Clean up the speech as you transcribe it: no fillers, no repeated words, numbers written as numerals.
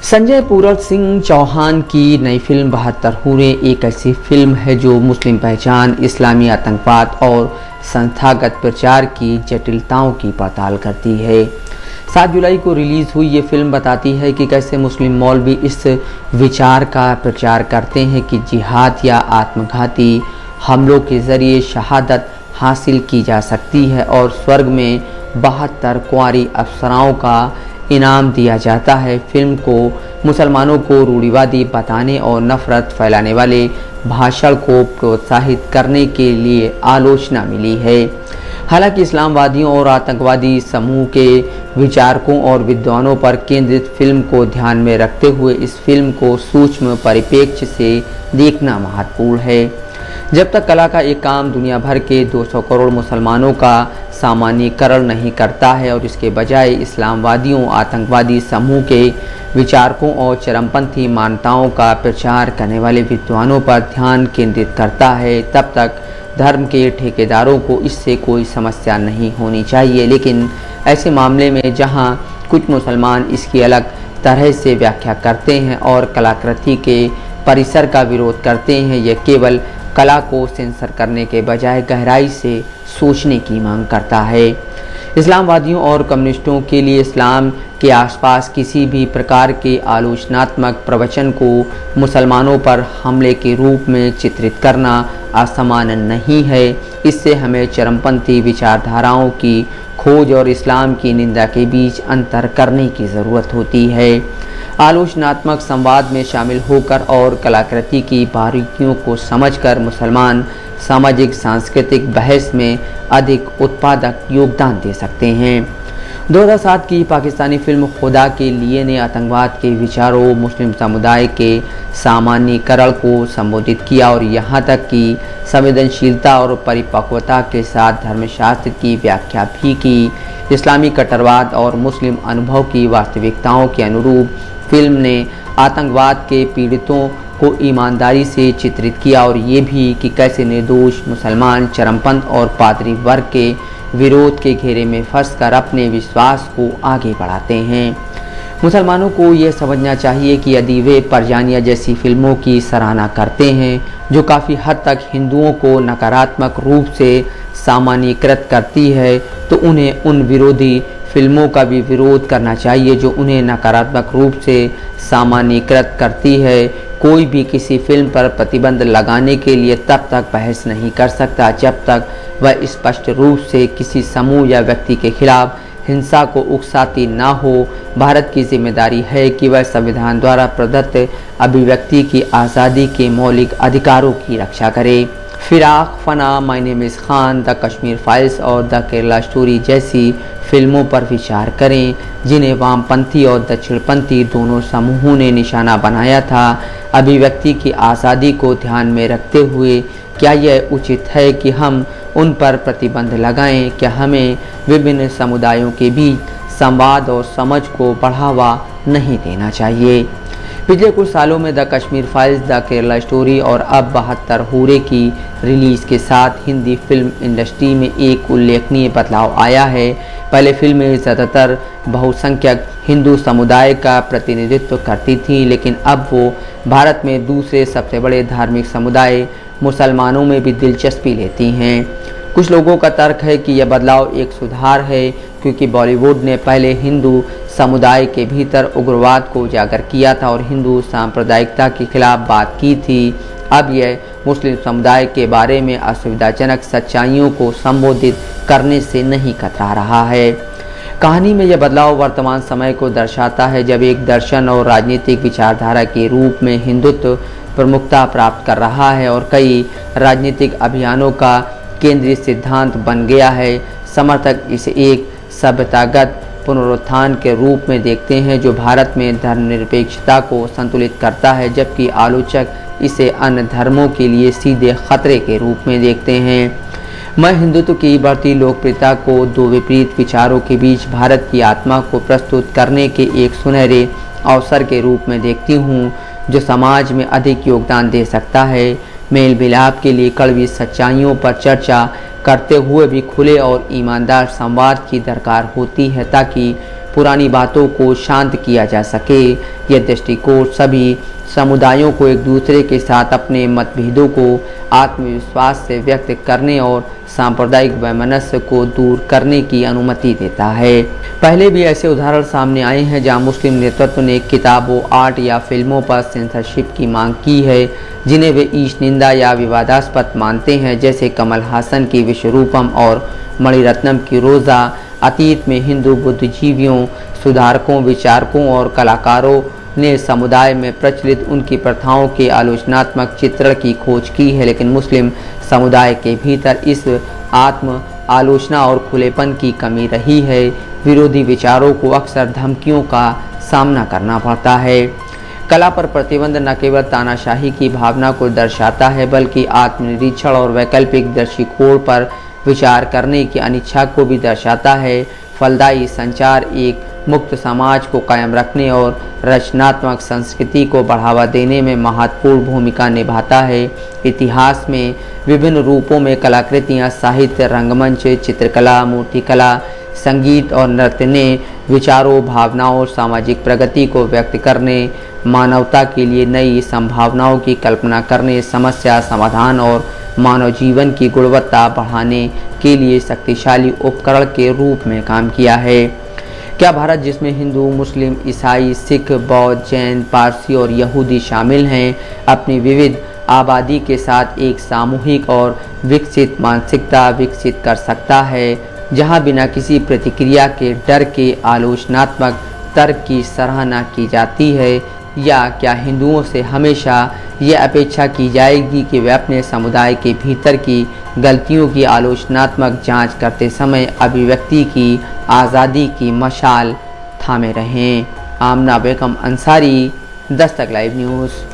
संजय पूरन सिंह चौहान की नई फिल्म 72 हूरें एक ऐसी फिल्म है जो मुस्लिम पहचान, इस्लामी आतंकवाद और संस्थागत प्रचार की जटिलताओं की पड़ताल करती है। 7 जुलाई को रिलीज़ हुई ये फिल्म बताती है कि कैसे मुस्लिम मौलवी इस विचार का प्रचार करते हैं कि जिहाद या आत्मघाती हमलों के ज़रिए शहादत हासिल की जा सकती है और स्वर्ग में 72 कुंवारी अप्सराओं का इनाम दिया जाता है। फिल्म को मुसलमानों को रूढ़िवादी बताने और नफरत फैलाने वाले भाषण को प्रोत्साहित करने के लिए आलोचना मिली है। हालांकि इस्लामवादियों और आतंकवादी समूह के विचारकों और विद्वानों पर केंद्रित फिल्म को ध्यान में रखते हुए इस फिल्म को सूक्ष्म परिप्रेक्ष्य से देखना महत्वपूर्ण है। जब तक कला का एक काम दुनिया भर के 200 करोड़ मुसलमानों का सामान्यीकरण नहीं करता है और इसके बजाय इस्लामवादियों, आतंकवादी समूह के विचारकों और चरमपंथी मान्यताओं का प्रचार करने वाले विद्वानों पर ध्यान केंद्रित करता है, तब तक धर्म के ठेकेदारों को इससे कोई समस्या नहीं होनी चाहिए। लेकिन ऐसे मामले में जहां कुछ मुसलमान इसकी अलग तरह से व्याख्या करते हैं और कलाकृति के परिसर का विरोध करते हैं, यह केवल कला को सेंसर करने के बजाय गहराई से सोचने की मांग करता है। इस्लामवादियों और कम्युनिस्टों के लिए इस्लाम के आसपास किसी भी प्रकार के आलोचनात्मक प्रवचन को मुसलमानों पर हमले के रूप में चित्रित करना असामान्य नहीं है। इससे हमें चरमपंथी विचारधाराओं की खोज और इस्लाम की निंदा के बीच अंतर करने की ज़रूरत होती है। आलोचनात्मक संवाद में शामिल होकर और कलाकृति की बारीकियों को समझकर मुसलमान सामाजिक सांस्कृतिक बहस में अधिक उत्पादक योगदान दे सकते हैं। 2007 की पाकिस्तानी फिल्म खुदा के लिए ने आतंकवाद के विचारों, मुस्लिम समुदाय के सामान्यीकरण को संबोधित किया और यहाँ तक कि संवेदनशीलता और परिपक्वता के साथ धर्मशास्त्र की व्याख्या भी की। इस्लामी कट्टरवाद और मुस्लिम अनुभव की वास्तविकताओं के अनुरूप फिल्म ने आतंकवाद के पीड़ितों को ईमानदारी से चित्रित किया और ये भी कि कैसे निर्दोष मुसलमान चरमपंथ और पादरी वर्ग के विरोध के घेरे में फंसकर अपने विश्वास को आगे बढ़ाते हैं। मुसलमानों को ये समझना चाहिए कि यदि वे परजानिया जैसी फिल्मों की सराहना करते हैं जो काफ़ी हद तक हिंदुओं को नकारात्मक रूप से सामान्यीकृत करती है, तो उन्हें उन विरोधी फिल्मों का भी विरोध करना चाहिए जो उन्हें नकारात्मक रूप से सामान्यीकृत करती है। कोई भी किसी फिल्म पर प्रतिबंध लगाने के लिए तब तक बहस नहीं कर सकता जब तक वह स्पष्ट रूप से किसी समूह या व्यक्ति के खिलाफ हिंसा को उकसाती ना हो। भारत की जिम्मेदारी है कि वह संविधान द्वारा प्रदत्त अभिव्यक्ति की आज़ादी के मौलिक अधिकारों की रक्षा करे। Firaaq, Fanaa, My Name Is Khan, The Kashmir Files और द केरला स्टोरी जैसी फिल्मों पर विचार करें जिन्हें वामपंथी और दक्षिणपंथी दोनों समूहों ने निशाना बनाया था। अभिव्यक्ति की आज़ादी को ध्यान में रखते हुए क्या यह उचित है कि हम उन पर प्रतिबंध लगाएं? क्या हमें विभिन्न समुदायों के बीच संवाद और समझ को बढ़ावा नहीं देना चाहिए? पिछले कुछ सालों में the Kashmir files, the Kerala story और अब 72 हूरें की रिलीज़ के साथ हिंदी फिल्म इंडस्ट्री में एक उल्लेखनीय बदलाव आया है। पहले फिल्में ज़्यादातर बहुसंख्यक हिंदू समुदाय का प्रतिनिधित्व करती थीं, लेकिन अब वो भारत में दूसरे सबसे बड़े धार्मिक समुदाय मुसलमानों में भी दिलचस्पी लेती हैं। कुछ लोगों का तर्क है कि यह बदलाव एक सुधार है क्योंकि बॉलीवुड ने पहले हिंदू समुदाय के भीतर उग्रवाद को उजागर किया था और हिंदू सांप्रदायिकता के खिलाफ बात की थी। अब यह मुस्लिम समुदाय के बारे में असुविधाजनक सच्चाइयों को संबोधित करने से नहीं कतरा रहा है। कहानी में यह बदलाव वर्तमान समय को दर्शाता है जब एक दर्शन और राजनीतिक विचारधारा के रूप में हिंदुत्व प्रमुखता प्राप्त कर रहा है और कई राजनीतिक अभियानों का केंद्रीय सिद्धांत बन गया है। समर्थक इसे एक सभ्यतागत पुनरुत्थान के रूप में देखते हैं जो भारत में धर्मनिरपेक्षता को संतुलित करता है, जबकि आलोचक इसे अन्य धर्मों के लिए सीधे खतरे के रूप में देखते हैं। मैं हिंदुत्व की बढ़ती लोकप्रियता को दो विपरीत विचारों के बीच भारत की आत्मा को प्रस्तुत करने के एक सुनहरे अवसर के रूप में देखती हूँ जो समाज में अधिक योगदान दे सकता है। मेल मिलाप के लिए कड़वी सच्चाइयों पर चर्चा करते हुए भी खुले और ईमानदार संवाद की दरकार होती है ताकि पुरानी बातों को शांत किया जा सके। यह दृष्टिकोण सभी समुदायों को एक दूसरे के साथ अपने मतभेदों को आत्मविश्वास से व्यक्त करने और सांप्रदायिक वैमनस्य को दूर करने की अनुमति देता है। पहले भी ऐसे उदाहरण सामने आए हैं जहां मुस्लिम नेतृत्व ने किताबों, आर्ट या फिल्मों पर सेंसरशिप की मांग की है जिन्हें वे ईश निंदा या विवादास्पद मानते हैं, जैसे कमल हासन की विश्वरूपम और मणिरत्नम की रोज़ा। अतीत में हिंदू बुद्धिजीवियों, सुधारकों, विचारकों और कलाकारों ने समुदाय में प्रचलित उनकी प्रथाओं के आलोचनात्मक चित्रण की खोज की है, लेकिन मुस्लिम समुदाय के भीतर इस आत्म आलोचना और खुलेपन की कमी रही है। विरोधी विचारों को अक्सर धमकियों का सामना करना पड़ता है। कला पर प्रतिबंध न केवल तानाशाही की भावना को दर्शाता है बल्कि आत्मनिरीक्षण और वैकल्पिक दृष्टिकोण पर विचार करने की अनिच्छा को भी दर्शाता है। फलदायी संचार एक मुक्त समाज को कायम रखने और रचनात्मक संस्कृति को बढ़ावा देने में महत्वपूर्ण भूमिका निभाता है। इतिहास में विभिन्न रूपों में कलाकृतियाँ, साहित्य, रंगमंच, चित्रकला, मूर्तिकला, संगीत और नृत्य ने विचारों, भावनाओं और सामाजिक प्रगति को व्यक्त करने, मानवता के लिए नई संभावनाओं की कल्पना करने, समस्या समाधान और मानव जीवन की गुणवत्ता बढ़ाने के लिए शक्तिशाली उपकरण के रूप में काम किया है। क्या भारत, जिसमें हिंदू, मुस्लिम, ईसाई, सिख, बौद्ध, जैन, पारसी और यहूदी शामिल हैं, अपनी विविध आबादी के साथ एक सामूहिक और विकसित मानसिकता विकसित कर सकता है जहां बिना किसी प्रतिक्रिया के डर के आलोचनात्मक तर्क की सराहना की जाती है? या क्या हिंदुओं से हमेशा यह अपेक्षा की जाएगी कि वे अपने समुदाय के भीतर की गलतियों की आलोचनात्मक जांच करते समय अभिव्यक्ति की आज़ादी की मशाल थामे रहें? आमना बेगम अंसारी, दस्तक लाइव न्यूज़।